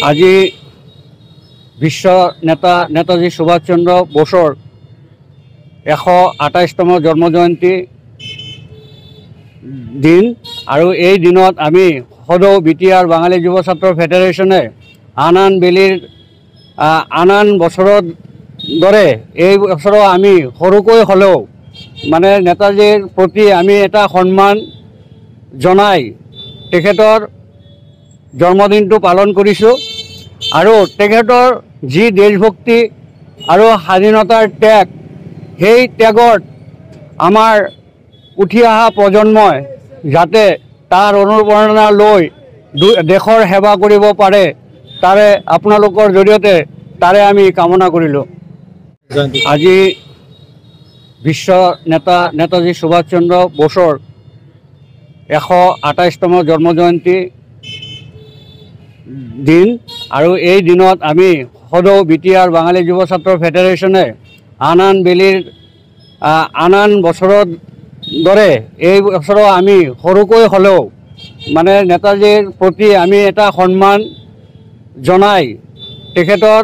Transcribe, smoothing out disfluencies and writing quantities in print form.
আজি বিশ্ব নেতা নেতাজী সুভাষ চন্দ্ৰ বোসৰ 128তম জন্ম জয়ন্তী দিন আৰু এই দিনত আমি সদৌ বিটিআৰ বাঙালী যুৱ ছাত্ৰ ফেডাৰেশ্যনে আন বছৰৰ দৰে এই বছৰো আমি সৰুকৈ হ'লেও মানে নেতাজীৰ প্ৰতি আমি এটা সন্মান জনাই তেখেতৰ জন্মদিনটো পালন কৰিছোঁ আৰু তেখেতৰ যি দেশভক্তি আৰু স্বাধীনতাৰ ত্যাগ সেই ত্যাগত আমাৰ উঠি অহা প্ৰজন্মই যাতে তাৰ অনুপ্ৰেৰণা লৈ দেশৰ সেৱা কৰিব পাৰে তাৰে আপোনালোকৰ জৰিয়তে তাৰে আমি কামনা কৰিলোঁ। আজি বিশ্ব নেতা নেতাজী সুভাষ চন্দ্ৰ বোসৰ 128তম জন্ম জয়ন্তী দিন আৰু এই দিনত আমি সদৌ বিটিআৰ বাঙালী যুৱ ছাত্ৰ ফেডাৰেশ্যনে আন বছৰৰ দৰে এই বছৰো আমি সৰুকৈ হ'লেও মানে নেতাজীৰ প্ৰতি আমি এটা সন্মান জনাই তেখেতৰ